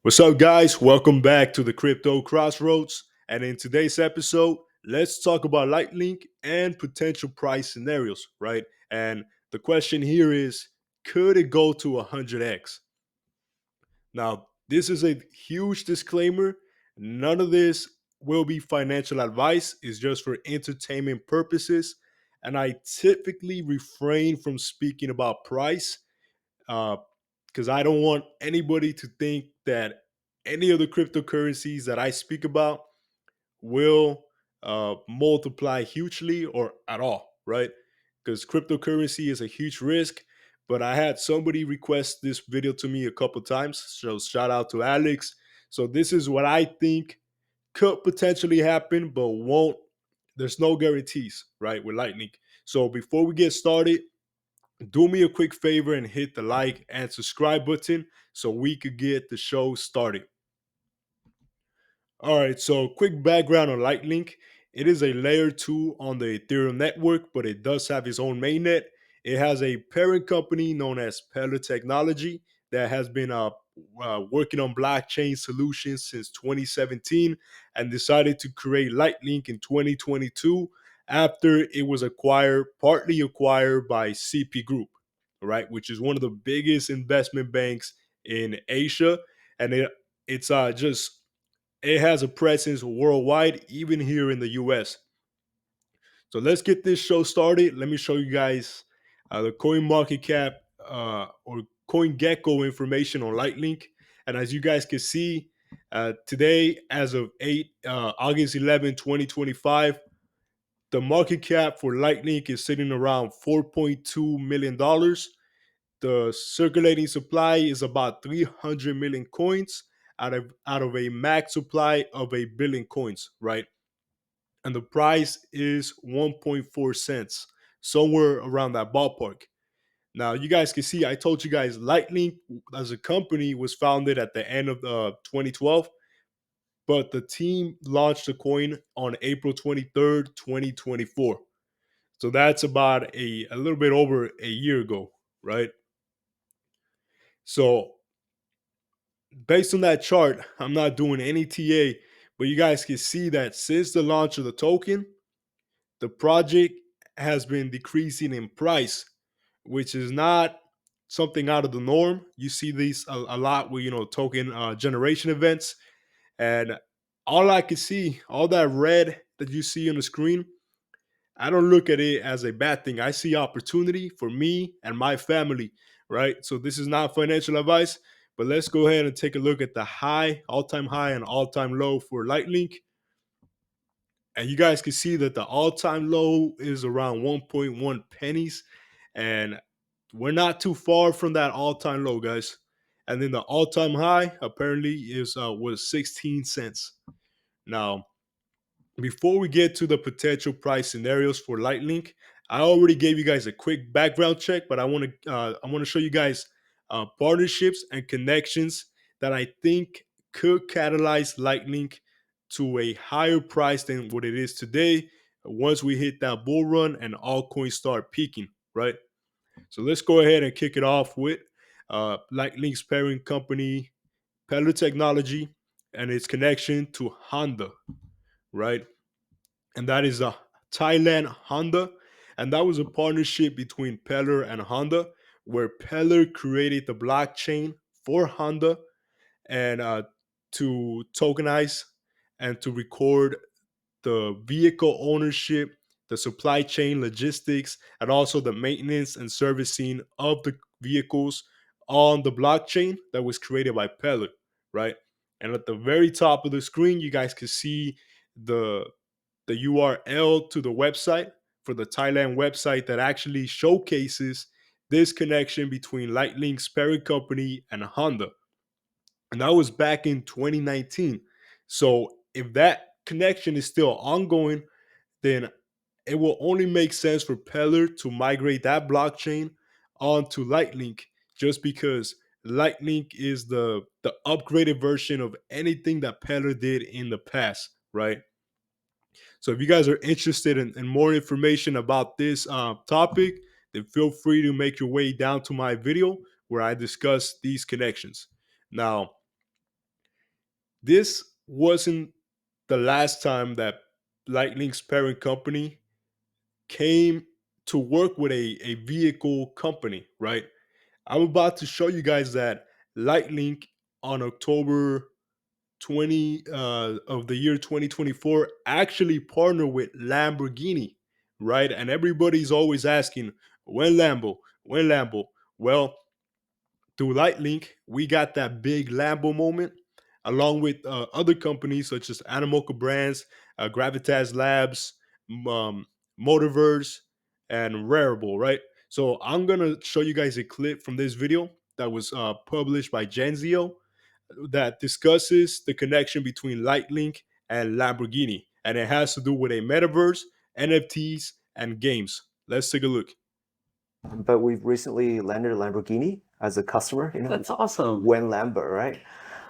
What's up, guys? Welcome back to the Crypto Crossroads. And in today's episode, let's talk about LightLink and potential price scenarios, right? And the question here is, could it go to 100x? Now, this is a huge disclaimer. None of this will be financial advice, it's just for entertainment purposes. And I typically refrain from speaking about price because I don't want anybody to think that any of the cryptocurrencies that I speak about will multiply hugely or at all, right? Because cryptocurrency is a huge risk. But I had somebody request this video to me a couple times, so shout out to Alex. So this is what I think could potentially happen, but won't. There's no guarantees, right? With Lightning. So before we get started, do me a quick favor and hit the like and subscribe button so we could get the show started. All right, so quick background on LightLink. It is a layer 2 on the Ethereum network, but it does have its own mainnet. It has a parent company known as Peller Technology that has been working on blockchain solutions since 2017 and decided to create LightLink in 2022 after it was partly acquired by CP Group, right, which is one of the biggest investment banks in Asia. And just it has a presence worldwide, even here in the US. So let's get this show started. Let me show you guys the coin market cap or coin gecko information on Lightlink. And as you guys can see, today, as of August 11, 2025, the market cap for Lightlink is sitting around $4.2 million. The circulating supply is about 300 million coins out of a max supply of a billion coins, right? And the price is 1.4 cents, somewhere around that ballpark. Now, you guys can see, I told you guys, Lightning as a company was founded at the end of 2012, but the team launched the coin on April 23rd, 2024. So that's about a little bit over a year ago, right? So based on that chart, I'm not doing any TA, but you guys can see that since the launch of the token, the project has been decreasing in price, which is not something out of the norm. You see these a lot with token generation events, and all I can see, all that red that you see on the screen, I don't look at it as a bad thing. I see opportunity for me and my family, right? So this is not financial advice, but let's go ahead and take a look at the all-time high and all-time low for Lightlink. And you guys can see that the all-time low is around 1.1 pennies. And we're not too far from that all-time low, guys. And then the all-time high apparently was 16 cents. Now, before we get to the potential price scenarios for Lightlink, I already gave you guys a quick background check, but I want to show you guys partnerships and connections that I think could catalyze Lightlink to a higher price than what it is today once we hit that bull run and all coins start peaking, right? So let's go ahead and kick it off with Lightlink's parent company, Peller Technology, and its connection to Honda, right? And that is a Thailand Honda. And that was a partnership between Peller and Honda, where Peller created the blockchain for Honda and to tokenize and to record the vehicle ownership, the supply chain logistics, and also the maintenance and servicing of the vehicles on the blockchain that was created by Peller, right? And at the very top of the screen, you guys can see the the URL to the website for the Thailand website that actually showcases this connection between Lightlink's parent company and Honda. And that was back in 2019. So if that connection is still ongoing, then it will only make sense for Peller to migrate that blockchain onto Lightlink just because Lightlink is the upgraded version of anything that Peller did in the past, right? So if you guys are interested in more information about this topic, then feel free to make your way down to my video where I discuss these connections. Now, This wasn't the last time that Lightlink's parent company came to work with a vehicle company, right? I'm about to show you guys that LightLink on October 20 of the year 2024 actually partnered with Lamborghini, right? And everybody's always asking, when Lambo? When Lambo? Well, through LightLink, we got that big Lambo moment, along with other companies such as Animoca Brands, Gravitas Labs, um, Motorverse, and Rarible, right? So I'm gonna show you guys a clip from this video that was published by Genzio that discusses the connection between LightLink and Lamborghini, and it has to do with a metaverse, NFTs, and games. Let's take a look. But we've recently landed a Lamborghini as a customer. That's awesome. When Lambo, right?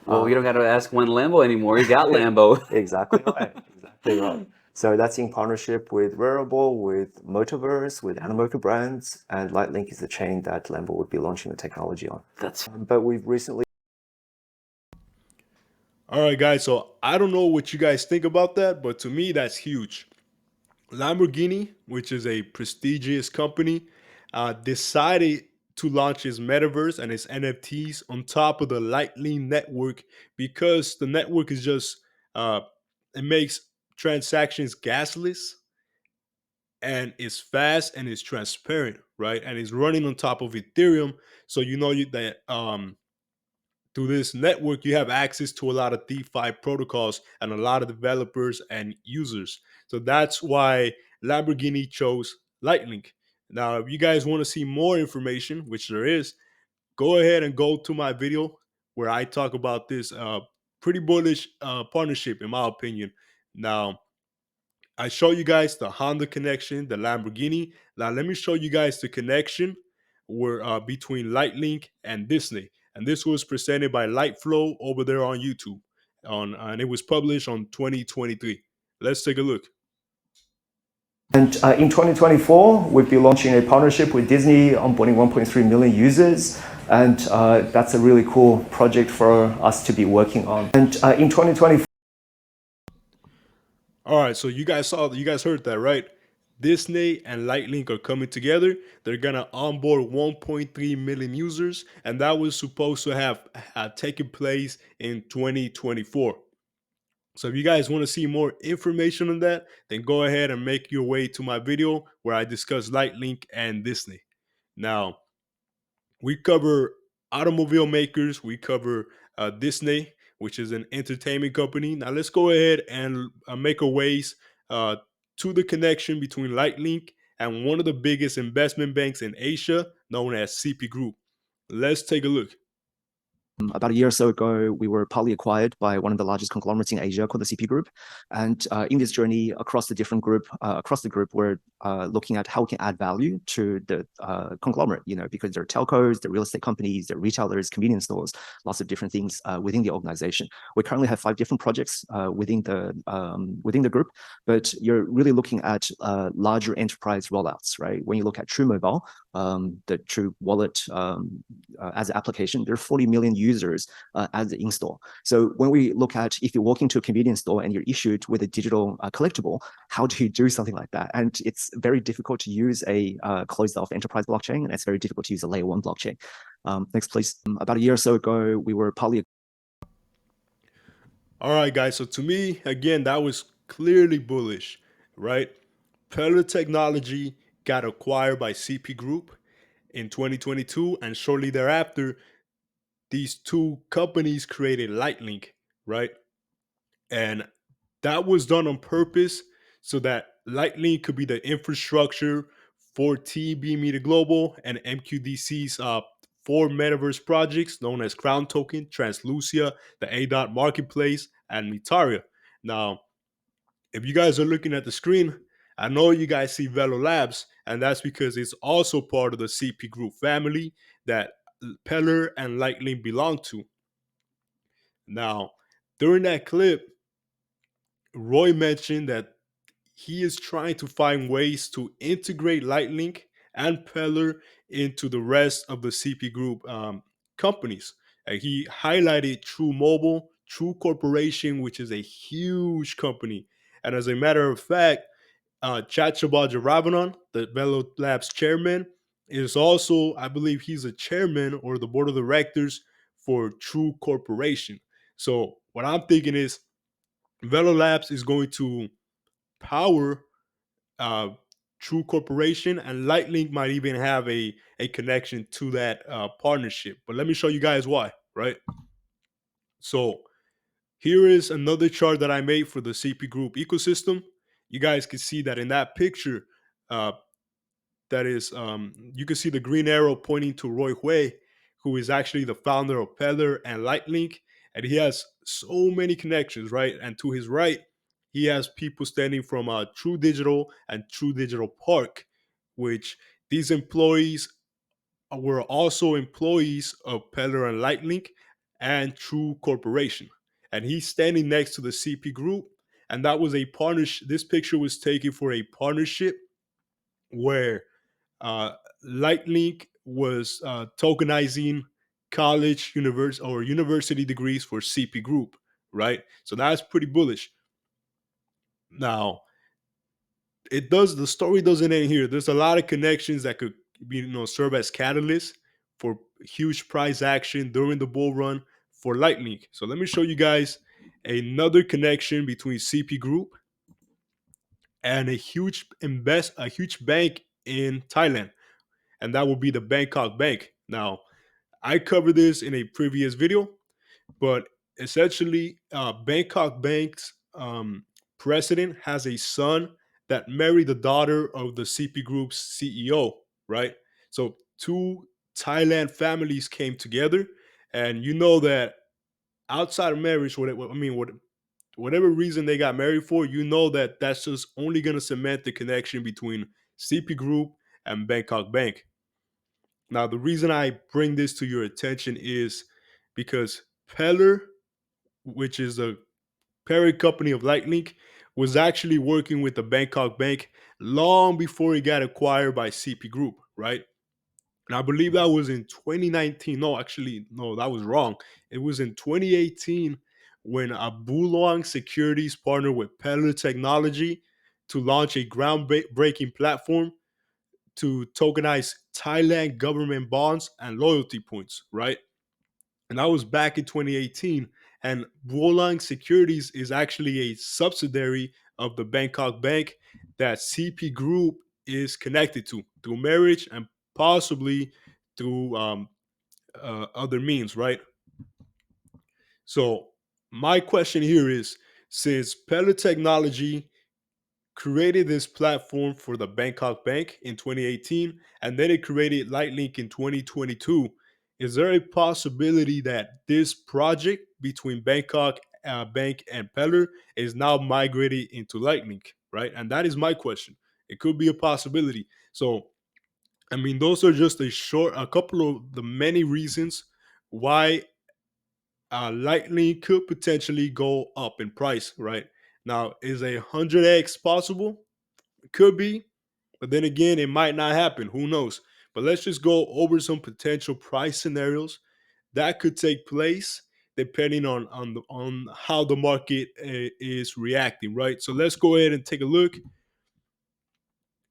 Well, we don't got to ask when Lambo anymore. You got Lambo. Exactly right. Exactly right. So that's in partnership with Wearable, with Motorverse, with Animoca Brands, and LightLink is the chain that Lambo would be launching the technology on. But we've recently. All right, guys. So I don't know what you guys think about that, but to me, that's huge. Lamborghini, which is a prestigious company, decided to launch its metaverse and its NFTs on top of the Lightning network because the network is just it makes transactions gasless and it's fast and it's transparent, right? And it's running on top of Ethereum, so that through this network, you have access to a lot of DeFi protocols and a lot of developers and users. So that's why Lamborghini chose Lightning. Now, if you guys want to see more information, which there is, go ahead and go to my video where I talk about this pretty bullish partnership, in my opinion. Now, I show you guys the Honda connection, the Lamborghini. Now let me show you guys the connection where between LightLink and Disney. And this was presented by Lightflow over there on YouTube. And it was published on 2023. Let's take a look. And in 2024, we'll be launching a partnership with Disney, onboarding 1.3 million users. And that's a really cool project for us to be working on. And in 2024, all right, so you guys heard that, right? Disney and Lightlink are coming together. They're gonna onboard 1.3 million users, and that was supposed to have taken place in 2024. So if you guys want to see more information on that, then go ahead and make your way to my video where I discuss Lightlink and Disney. Now, we cover automobile makers, we cover Disney, which is an entertainment company. Now let's go ahead and make our ways uh, to the connection between Lightlink and one of the biggest investment banks in Asia, known as CP Group. Let's take a look. About a year or so ago, we were partly acquired by one of the largest conglomerates in Asia called the CP Group. And in this journey across the group, we're looking at how we can add value to the conglomerate, because there are telcos, there are real estate companies, there are retailers, convenience stores, lots of different things within the organization. We currently have 5 different projects within the group, but you're really looking at larger enterprise rollouts, right? When you look at True Mobile, the True Wallet as an application, there are 40 million users as the install. So when we look at if you walk into a convenience store and you're issued with a digital collectible, how do you do something like that? And it's very difficult to use a closed-off enterprise blockchain, and it's very difficult to use a layer 1 blockchain. Next, please. About a year or so ago, we were partly. All right, guys. So to me, again, that was clearly bullish, right? Peddler Technology got acquired by CP Group in 2022, and shortly thereafter, these two companies created Lightlink, right? And that was done on purpose so that Lightlink could be the infrastructure for TB Media Global and MQDC's 4 metaverse projects known as Crown Token, Translucia, the A Marketplace, and Mitaria. Now, if you guys are looking at the screen, I know you guys see Velo Labs, and that's because it's also part of the CP Group family that Peller and Lightlink belong to. Now, during that clip, Roy mentioned that he is trying to find ways to integrate Lightlink and Peller into the rest of the CP Group companies. He highlighted True Mobile, True Corporation, which is a huge company. And as a matter of fact, Chachamal Ravanon, the Velo Labs chairman, is also, I believe, he's a chairman or the board of directors for True Corporation. So what I'm thinking is Velo Labs is going to power uh, True Corporation, and LightLink might even have a connection to that partnership. But let me show you guys why, right? So here is another chart that I made for the CP Group ecosystem. You guys can see that in that picture, uh, that is, you can see the green arrow pointing to Roy Hui, who is actually the founder of Peddler and LightLink, and he has so many connections, right? And to his right, he has people standing from True Digital and True Digital Park, which these employees were also employees of Peddler and LightLink and True Corporation. And he's standing next to the CP Group, and that was a partnership. This picture was taken for a partnership where uh, LightLink was tokenizing college, university degrees for CP Group, right? So that's pretty bullish. Now, it does. The story doesn't end here. There's a lot of connections that could be, serve as catalysts for huge price action during the bull run for LightLink. So let me show you guys another connection between CP Group and a huge bank in Thailand, and that will be the Bangkok Bank. Now, I covered this in a previous video, but essentially, Bangkok Bank's president has a son that married the daughter of the CP Group's CEO, right? So two Thailand families came together, and you know that outside of marriage, whatever reason they got married for, you know that that's just only going to cement the connection between CP Group and Bangkok Bank. Now, the reason I bring this to your attention is because Peller, which is a parent company of LightLink, was actually working with the Bangkok Bank long before it got acquired by CP Group, right? And I believe that was in 2019. No, actually, no, that was wrong. It was in 2018 when Bulong Securities partnered with Peddler Technology to launch a groundbreaking platform to tokenize Thailand government bonds and loyalty points, right? And that was back in 2018. And Bulong Securities is actually a subsidiary of the Bangkok Bank that CP Group is connected to through marriage and possibly through other means, right? So my question here is, since Peddler Technology created this platform for the Bangkok Bank in 2018, and then it created LightLink in 2022. Is there a possibility that this project between Bangkok Bank and Peller is now migrated into LightLink, right? And that is my question. It could be a possibility. So, I mean, those are just a couple of the many reasons why LightLink could potentially go up in price, right? Now, is 100x possible? Could be, but then again, it might not happen. Who knows? But let's just go over some potential price scenarios that could take place depending on how the market is reacting, right? So let's go ahead and take a look.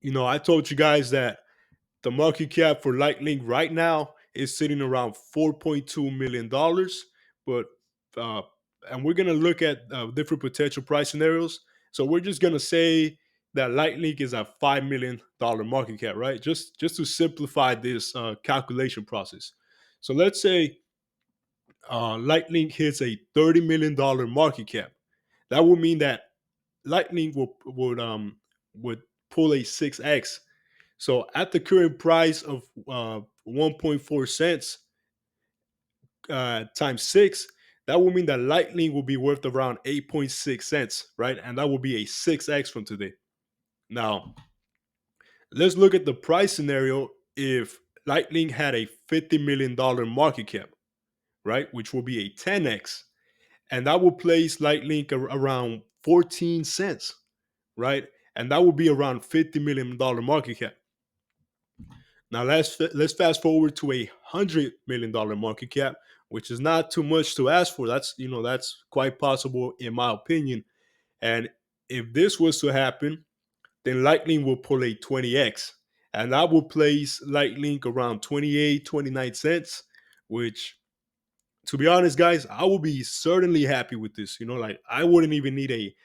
I told you guys that the market cap for LightLink right now is sitting around $4.2 million, but uh, and we're gonna look at different potential price scenarios. So we're just gonna say that LightLink is a $5 million market cap, right? Just to simplify this calculation process. So let's say LightLink hits a $30 million market cap. That would mean that LightLink would pull a 6x. So at the current price of 1.4 cents times 6, that would mean that LightLink will be worth around 8.6 cents, right? And that will be a 6x from today. Now, let's look at the price scenario if LightLink had a $50 million market cap, right? Which will be a 10x. And that will place LightLink around 14 cents, right? And that will be around $50 million market cap. Now let's fast forward to $100 million market cap, which is not too much to ask for. That's quite possible in my opinion. And if this was to happen, then LightLink will pull a 20x. And that will place LightLink around 28, 29 cents, which, to be honest, guys, I will be certainly happy with this. Like I wouldn't even need a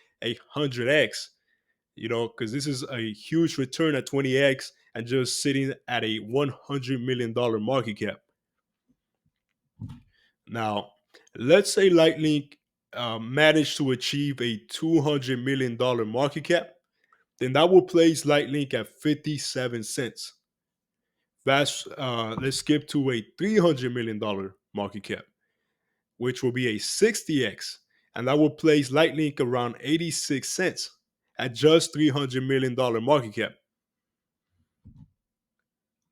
100x, because this is a huge return at 20x and just sitting at a $100 million market cap. Now, let's say LightLink managed to achieve a $200 million market cap, then that will place LightLink at 57 cents. Let's skip to a $300 million market cap, which will be a 60x, and that will place LightLink around 86 cents at just $300 million market cap.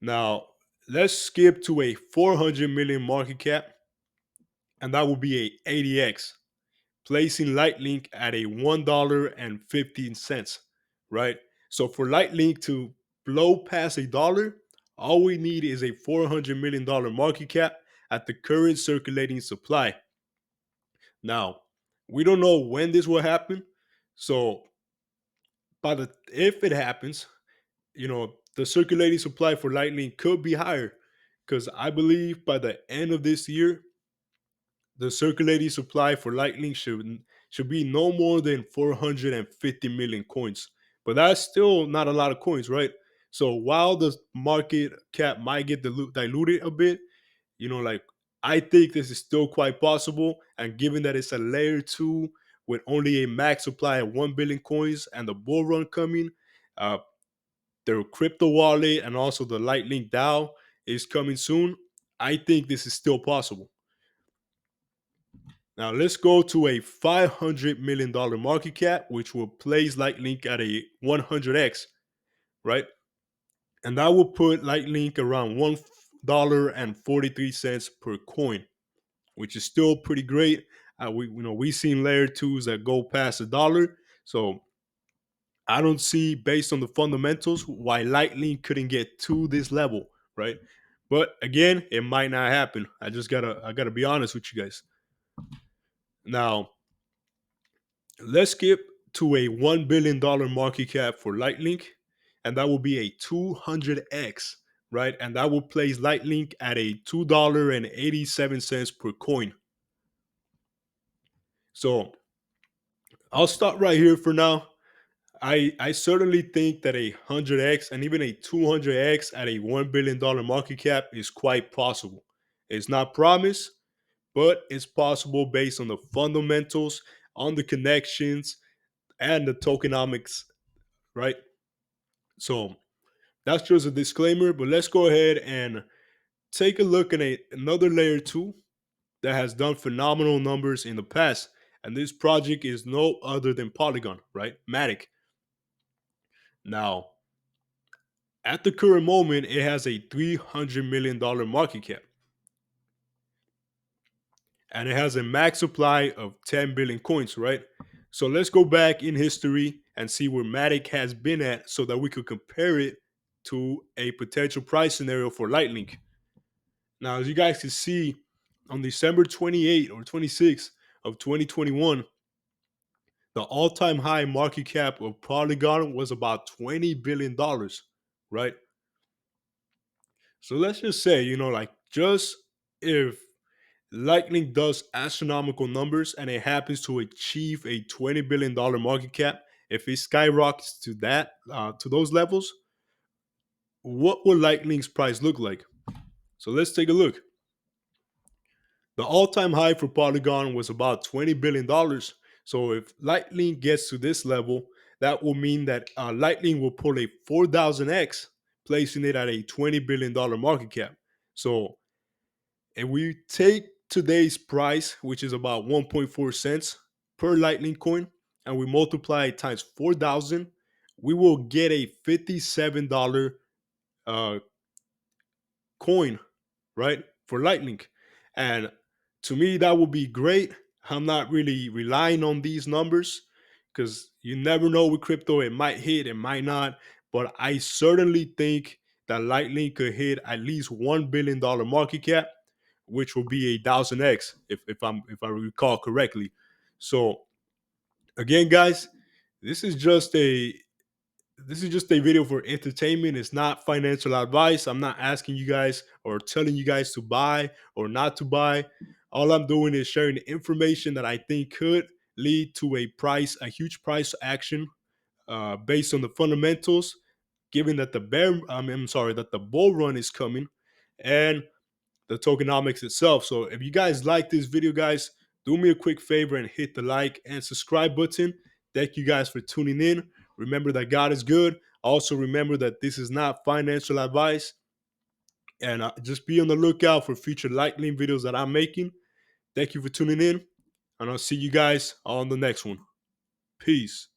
Now, let's skip to a 400 million market cap, and that will be a 80x, placing LightLink at a $1.15, right? So for LightLink to blow past a dollar, all we need is a $400 million market cap at the current circulating supply. Now, we don't know when this will happen. So if it happens, the circulating supply for LightLink could be higher, because I believe by the end of this year, the circulating supply for LightLink should be no more than 450 million coins. But that's still not a lot of coins, right? So while the market cap might get diluted a bit, like I think this is still quite possible. And given that it's a layer two with only a max supply of 1 billion coins and the bull run coming, uh, their crypto wallet and also the LightLink DAO is coming soon, I think this is still possible. Now let's go to a $500 million market cap, which will place LightLink at a 100x, right? And that will put LightLink around $1.43 per coin, which is still pretty great. We've seen layer twos that go past $1, so I don't see, based on the fundamentals, why LightLink couldn't get to this level, right? But again, it might not happen. I gotta be honest with you guys. Now, let's skip to a $1 billion market cap for LightLink, and that will be a 200x, right? And that will place LightLink at a $2.87 per coin. So I'll stop right here for now. I certainly think that a 100x and even a 200x at a $1 billion market cap is quite possible. It's not promised, but it's possible based on the fundamentals, on the connections, and the tokenomics, right? So that's just a disclaimer, but let's go ahead and take a look at another layer two that has done phenomenal numbers in the past. And this project is no other than Polygon, right? Matic. Now, at the current moment, it has a $300 million market cap. And it has a max supply of 10 billion coins, right? So let's go back in history and see where Matic has been at so that we could compare it to a potential price scenario for LightLink. Now, as you guys can see, on December 28 or 26 of 2021, the all-time high market cap of Polygon was about $20 billion, right? So let's just say, just if LightLink does astronomical numbers and it happens to achieve a $20 billion market cap, if it skyrockets to those levels, what will LightLink's price look like? So let's take a look. The all-time high for Polygon was about $20 billion. So if LightLink gets to this level, that will mean that LightLink will pull a 4,000x, placing it at a $20 billion market cap. So if we take today's price, which is about 1.4 cents per LightLink coin, and we multiply it times 4,000, we will get a $57 coin, right, for LightLink. And to me, that would be great. I'm not really relying on these numbers because you never know with crypto. It might hit, it might not. But I certainly think that LightLink could hit at least $1 billion market cap, which will be 1,000x if I recall correctly. So again, guys, this is just a video for entertainment. It's not financial advice. I'm not asking you guys or telling you guys to buy or not to buy. All I'm doing is sharing the information that I think could lead to a huge price action based on the fundamentals, given that that the bull run is coming and the tokenomics itself. So if you guys like this video, guys, do me a quick favor and hit the like and subscribe button. Thank you guys for tuning in. Remember that God is good. Also remember that this is not financial advice. And just be on the lookout for future LightLink videos that I'm making. Thank you for tuning in. And I'll see you guys on the next one. Peace.